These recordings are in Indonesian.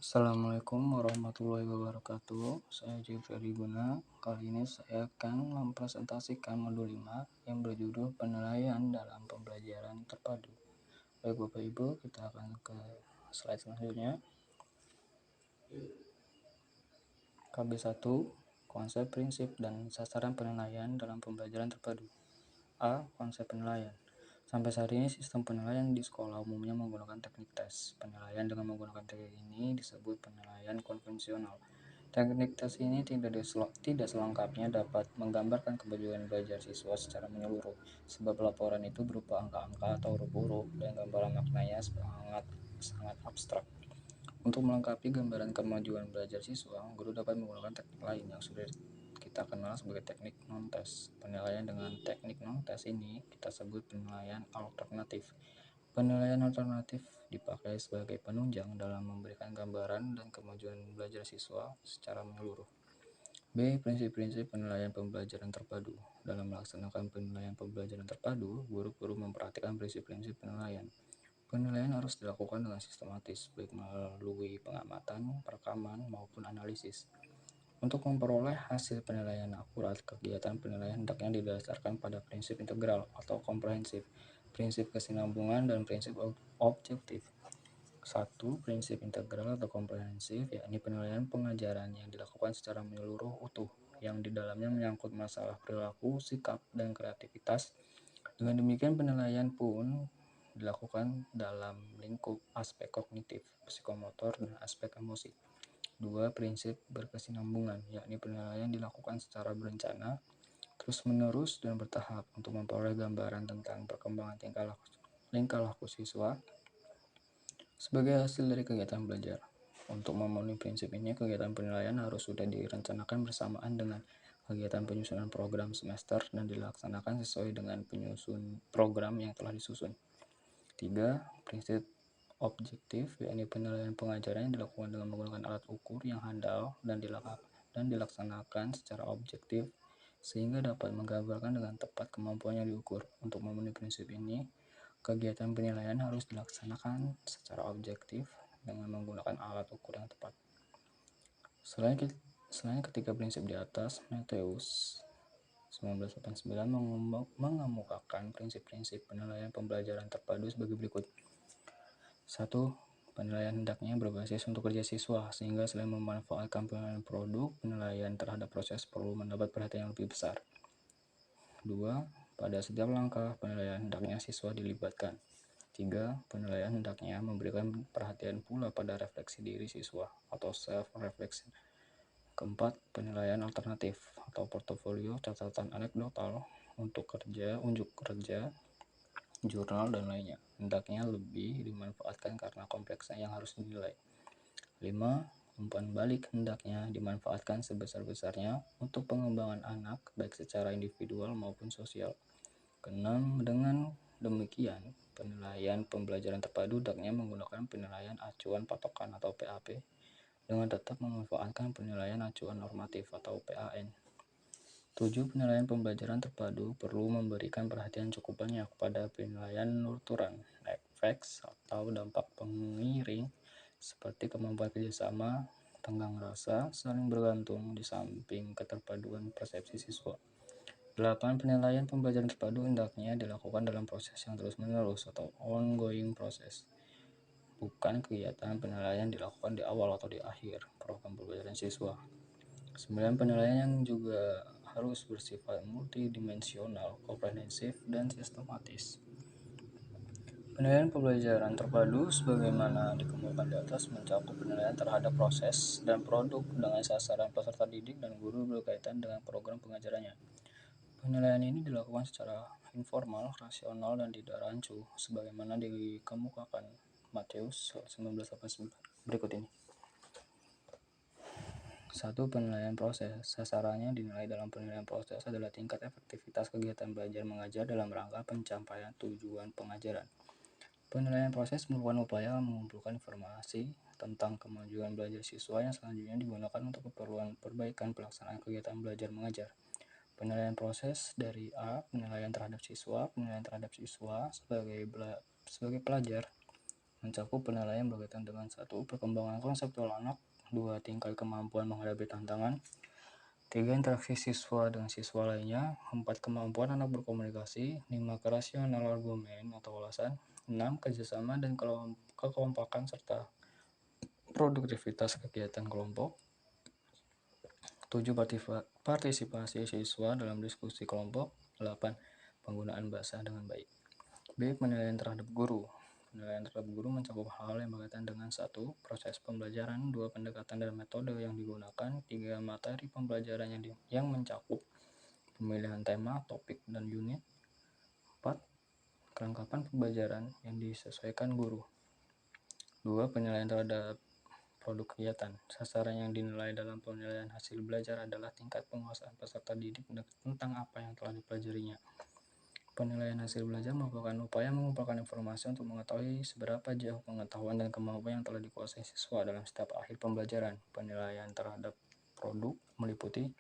Assalamualaikum warahmatullahi wabarakatuh. Saya Jeffrey Guna. Kali ini saya akan mempresentasikan modul 5 yang berjudul penilaian dalam pembelajaran terpadu. Baik Bapak Ibu, kita akan ke slide selanjutnya. KB1, konsep, prinsip, dan sasaran penilaian dalam pembelajaran terpadu. A. Konsep penilaian. Sampai saat ini sistem penilaian di sekolah umumnya menggunakan teknik tes. Penilaian dengan menggunakan teknik ini disebut penilaian konvensional. Teknik tes ini tidak selengkapnya dapat menggambarkan kemajuan belajar siswa secara menyeluruh, sebab laporan itu berupa angka-angka atau huruf-huruf dan gambaran maknanya sangat abstrak. Untuk melengkapi gambaran kemajuan belajar siswa, guru dapat menggunakan teknik lain yang sudah kita kenal sebagai teknik non-tes. Penilaian dengan teknik non-tes ini kita sebut penilaian alternatif. Penilaian alternatif dipakai sebagai penunjang dalam memberikan gambaran dan kemajuan belajar siswa secara menyeluruh. B. Prinsip-prinsip penilaian pembelajaran terpadu. Dalam melaksanakan penilaian pembelajaran terpadu, guru-guru memperhatikan prinsip-prinsip penilaian. Penilaian harus dilakukan dengan sistematis, baik melalui pengamatan, perekaman, maupun analisis. Untuk memperoleh hasil penilaian akurat, kegiatan penilaian hendaknya didasarkan pada prinsip integral atau komprehensif, prinsip kesinambungan, dan prinsip objektif. 1. Prinsip integral atau komprehensif, yakni penilaian pengajaran yang dilakukan secara menyeluruh utuh, yang di dalamnya menyangkut masalah perilaku, sikap, dan kreativitas. Dengan demikian, penilaian pun dilakukan dalam lingkup aspek kognitif, psikomotor, dan aspek emosi. 2. Prinsip berkesinambungan, yakni penilaian dilakukan secara berencana, terus-menerus, dan bertahap untuk memperoleh gambaran tentang perkembangan tingkah laku siswa sebagai hasil dari kegiatan belajar. Untuk memenuhi prinsip ini, kegiatan penilaian harus sudah direncanakan bersamaan dengan kegiatan penyusunan program semester dan dilaksanakan sesuai dengan penyusun program yang telah disusun. 3. Prinsip objektif, yakni penilaian pengajaran yang dilakukan dengan menggunakan alat ukur yang handal dan dilaksanakan secara objektif sehingga dapat menggambarkan dengan tepat kemampuan yang diukur. Untuk memenuhi prinsip ini, kegiatan penilaian harus dilaksanakan secara objektif dengan menggunakan alat ukur yang tepat. Selain ketiga prinsip di atas, Matthews 1989 mengemukakan prinsip-prinsip penilaian pembelajaran terpadu sebagai berikut. 1. Penilaian hendaknya berbasis untuk kerja siswa, sehingga selain memanfaatkan penilaian produk, penilaian terhadap proses perlu mendapat perhatian yang lebih besar. 2. Pada setiap langkah, penilaian hendaknya siswa dilibatkan. 3. Penilaian hendaknya memberikan perhatian pula pada refleksi diri siswa atau self-reflection. 4. Penilaian alternatif atau portofolio catatan anekdotal untuk unjuk kerja, jurnal, dan lainnya hendaknya lebih dimanfaatkan karena kompleksnya yang harus dinilai. 5. Umpan balik hendaknya dimanfaatkan sebesar-besarnya untuk pengembangan anak baik secara individual maupun sosial. 6. Dengan demikian, penilaian pembelajaran terpadu hendaknya menggunakan penilaian acuan patokan atau PAP dengan tetap memanfaatkan penilaian acuan normatif atau PAN. 7. Penilaian pembelajaran terpadu perlu memberikan perhatian cukup banyak pada penilaian nuturan, efek atau dampak pengiring seperti kemampuan kerjasama, tenggang rasa, saling bergantung di samping keterpaduan persepsi siswa. 8. Penilaian pembelajaran terpadu hendaknya dilakukan dalam proses yang terus-menerus atau ongoing proses, bukan kegiatan penilaian dilakukan di awal atau di akhir program pembelajaran siswa. 9. Penilaian yang juga harus bersifat multidimensional, komprehensif, dan sistematis. Penilaian pembelajaran terpadu sebagaimana dikemukakan di atas mencakup penilaian terhadap proses dan produk dengan sasaran peserta didik dan guru berkaitan dengan program pengajarannya. Penilaian ini dilakukan secara informal, rasional, dan tidak rancu sebagaimana dikemukakan Matthews 1989 berikut ini. 1. Penilaian proses. Sasarannya dinilai dalam penilaian proses adalah tingkat efektivitas kegiatan belajar mengajar dalam rangka pencapaian tujuan pengajaran. Penilaian proses merupakan upaya mengumpulkan informasi tentang kemajuan belajar siswa yang selanjutnya digunakan untuk keperluan perbaikan pelaksanaan kegiatan belajar mengajar. Penilaian proses dari A. Penilaian terhadap siswa sebagai pelajar mencakup penilaian berkaitan dengan 1. Perkembangan konseptual anak, 2. Tingkat kemampuan menghadapi tantangan, 3. Interaksi siswa dengan siswa lainnya, 4. Kemampuan anak berkomunikasi, 5. Kerasional argumen atau alasan, 6. Kerjasama dan kekompakan serta produktivitas kegiatan kelompok, 7. Partisipasi siswa dalam diskusi kelompok, 8. Penggunaan bahasa dengan baik. B. Penilaian terhadap guru. Penilaian terhadap guru mencakup hal yang berkaitan dengan 1. Proses pembelajaran, 2. Pendekatan dan metode yang digunakan, 3. Materi pembelajaran yang mencakup pemilihan tema, topik, dan unit, 4. Kelengkapan pembelajaran yang disesuaikan guru. 2. Penilaian terhadap produk kegiatan. Sasaran yang dinilai dalam penilaian hasil belajar adalah tingkat penguasaan peserta didik tentang apa yang telah dipelajarinya. Penilaian hasil belajar merupakan upaya mengumpulkan informasi untuk mengetahui seberapa jauh pengetahuan dan kemampuan yang telah dikuasai siswa dalam setiap akhir pembelajaran. Penilaian terhadap produk meliputi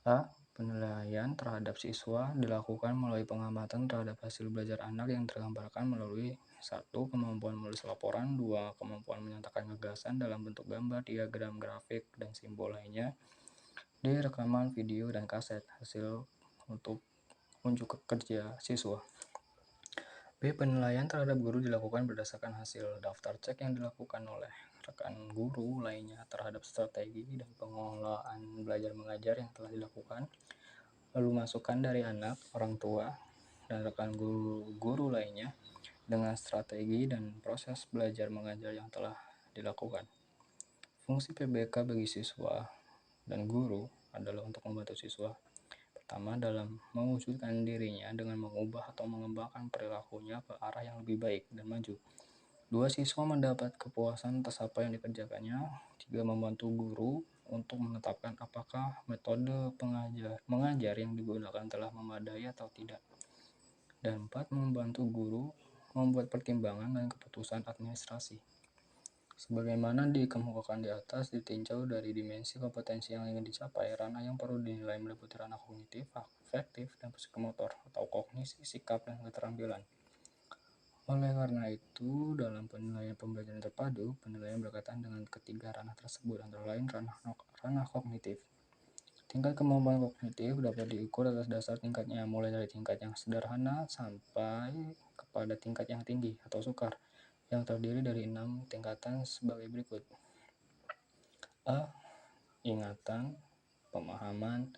A. Penilaian terhadap siswa dilakukan melalui pengamatan terhadap hasil belajar anak yang tergambarkan melalui 1. Kemampuan menulis laporan, 2. Kemampuan menyatakan gagasan dalam bentuk gambar, diagram, grafik, dan simbol lainnya di rekaman video dan kaset hasil untuk unjuk kerja siswa. B. Penilaian terhadap guru dilakukan berdasarkan hasil daftar cek yang dilakukan oleh rekan guru lainnya terhadap strategi dan pengelolaan belajar mengajar yang telah dilakukan, lalu masukan dari anak, orang tua, dan rekan guru lainnya dengan strategi dan proses belajar mengajar yang telah dilakukan. Fungsi PBK bagi siswa dan guru adalah untuk membantu siswa. Pertama, dalam mewujudkan dirinya dengan mengubah atau mengembangkan perilakunya ke arah yang lebih baik dan maju. 2. Siswa mendapat kepuasan atas apa yang dikerjakannya. 3. Membantu guru untuk menetapkan apakah metode mengajar yang digunakan telah memadai atau tidak. Dan 4. Membantu guru membuat pertimbangan dan keputusan administrasi. Sebagaimana dikemukakan di atas, ditinjau dari dimensi kompetensi yang ingin dicapai, ranah yang perlu dinilai meliputi ranah kognitif, afektif, dan psikomotor, atau kognisi, sikap, dan keterampilan. Oleh karena itu, dalam penilaian pembelajaran terpadu, penilaian berkaitan dengan ketiga ranah tersebut, antara lain ranah kognitif. Tingkat kemampuan kognitif dapat diukur atas dasar tingkatnya, mulai dari tingkat yang sederhana sampai kepada tingkat yang tinggi atau sukar, yang terdiri dari 6 tingkatan sebagai berikut. A. Ingatan, pemahaman,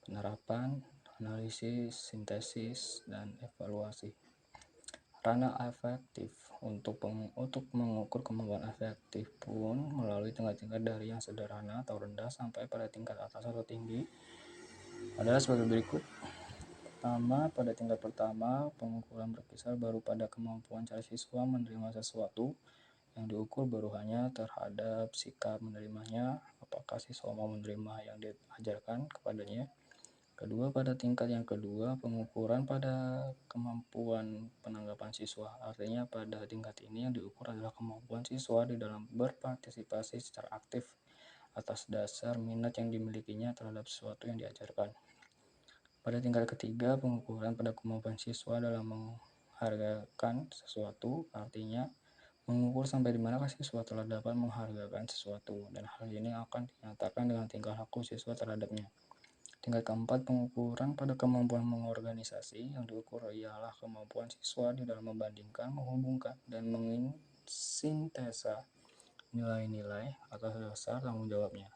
penerapan, analisis, sintesis, dan evaluasi. Ranah afektif. Untuk mengukur kemampuan afektif pun melalui tingkat-tingkat dari yang sederhana atau rendah sampai pada tingkat atas atau tinggi adalah sebagai berikut. Pertama, pada tingkat pertama, pengukuran berkisar baru pada kemampuan cara siswa menerima sesuatu. Yang diukur baru hanya terhadap sikap menerimanya, apakah siswa mau menerima yang diajarkan kepadanya. Kedua, pada tingkat yang kedua, pengukuran pada kemampuan penanggapan siswa. Artinya pada tingkat ini yang diukur adalah kemampuan siswa di dalam berpartisipasi secara aktif atas dasar minat yang dimilikinya terhadap sesuatu yang diajarkan. Pada tingkat ketiga, pengukuran pada kemampuan siswa dalam menghargakan sesuatu, artinya mengukur sampai di manakah siswa telah dapat menghargakan sesuatu, dan hal ini akan dinyatakan dengan tingkah laku siswa terhadapnya. Tingkat keempat, pengukuran pada kemampuan mengorganisasi. Yang diukur ialah kemampuan siswa di dalam membandingkan, menghubungkan, dan mensintesa nilai-nilai atas dasar tanggung jawabnya.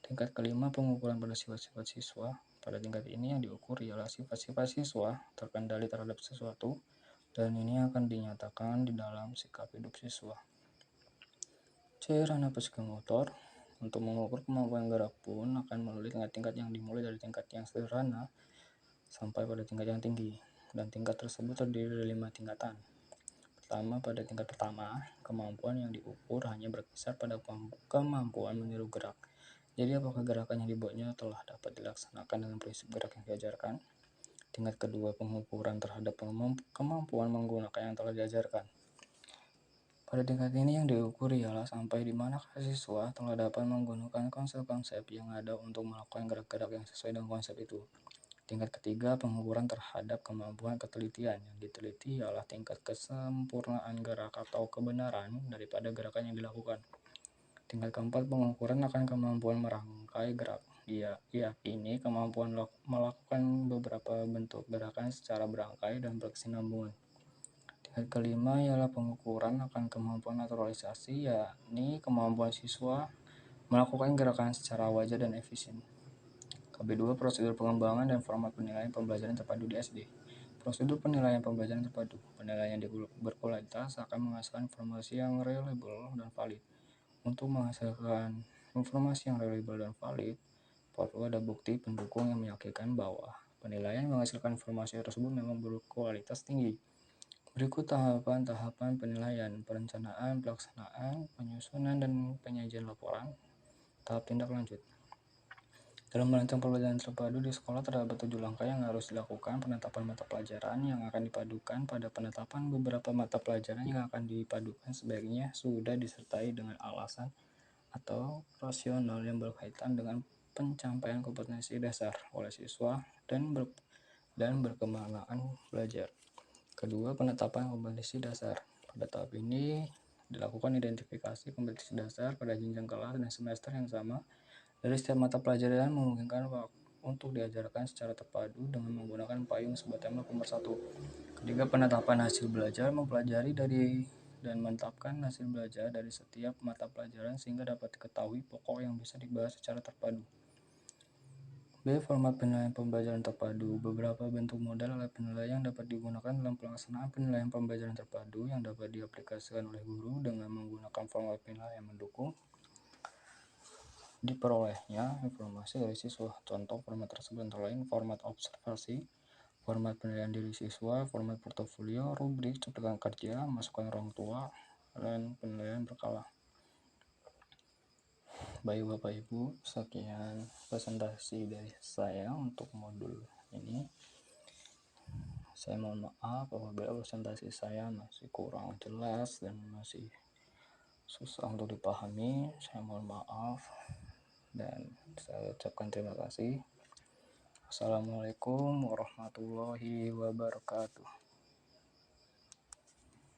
Tingkat kelima, pengukuran pada sifat-sifat siswa. Pada tingkat ini yang diukur ialah sifat-sifat siswa terkendali terhadap sesuatu, dan ini akan dinyatakan di dalam sikap hidup siswa. C. Ranah psikomotor. Untuk mengukur kemampuan gerak pun akan melalui tingkat-tingkat yang dimulai dari tingkat yang sederhana sampai pada tingkat yang tinggi, dan tingkat tersebut terdiri dari 5 tingkatan. Pertama, pada tingkat pertama, kemampuan yang diukur hanya berkisar pada kemampuan meniru gerak. Jadi apakah gerakan yang dibuatnya telah dapat dilaksanakan dengan prinsip gerak yang diajarkan. Tingkat kedua, pengukuran terhadap kemampuan menggunakan yang telah diajarkan. Pada tingkat ini yang diukur ialah sampai di manakah siswa telah dapat menggunakan konsep-konsep yang ada untuk melakukan gerak-gerak yang sesuai dengan konsep itu. Tingkat ketiga, pengukuran terhadap kemampuan ketelitian. Yang diteliti ialah tingkat kesempurnaan gerak atau kebenaran daripada gerakan yang dilakukan. Tingkat keempat, pengukuran akan kemampuan merangkai gerak. Ini kemampuan melakukan beberapa bentuk gerakan secara berangkai dan berkesinambungan. Tingkat kelima ialah pengukuran akan kemampuan naturalisasi, yakni kemampuan siswa melakukan gerakan secara wajar dan efisien. KB2, prosedur pengembangan dan format penilaian pembelajaran terpadu di SD. Prosedur penilaian pembelajaran terpadu. Penilaian yang berkualitas akan menghasilkan informasi yang reliable dan valid. Untuk menghasilkan informasi yang reliable dan valid, perlu ada bukti pendukung yang meyakinkan bahwa penilaian menghasilkan informasi tersebut memang berkualitas tinggi. Berikut tahapan-tahapan penilaian: perencanaan, pelaksanaan, penyusunan, dan penyajian laporan. Tahap tindak lanjut. Dalam merancang pembelajaran terpadu di sekolah terdapat 7 langkah yang harus dilakukan. Penetapan mata pelajaran yang akan dipadukan. Pada penetapan beberapa mata pelajaran yang akan dipadukan sebaiknya sudah disertai dengan alasan atau rasional yang berkaitan dengan pencapaian kompetensi dasar oleh siswa dan berkembangan belajar. Kedua, penetapan kompetensi dasar. Pada tahap ini dilakukan identifikasi kompetensi dasar pada jenjang kelas dan semester yang sama dari setiap mata pelajaran, memungkinkan untuk diajarkan secara terpadu dengan menggunakan payung sebagai tema pemersatu. Ketiga, penetapan hasil belajar, mempelajari dari dan menetapkan hasil belajar dari setiap mata pelajaran sehingga dapat diketahui pokok yang bisa dibahas secara terpadu. B. Format penilaian pembelajaran terpadu. Beberapa bentuk model alat penilaian dapat digunakan dalam pelaksanaan penilaian pembelajaran terpadu yang dapat diaplikasikan oleh guru dengan menggunakan format penilaian mendukung diperolehnya informasi dari siswa. Contoh format tersebut antara lain format observasi, format penilaian diri siswa, format portofolio, rubrik, cuplikan kerja, masukan orang tua, dan penilaian berkala. Baik Bapak Ibu, sekian presentasi dari saya untuk modul ini. Saya mohon maaf apabila presentasi saya masih kurang jelas dan masih susah untuk dipahami. Saya mohon maaf dan saya ucapkan terima kasih. Assalamualaikum warahmatullahi wabarakatuh.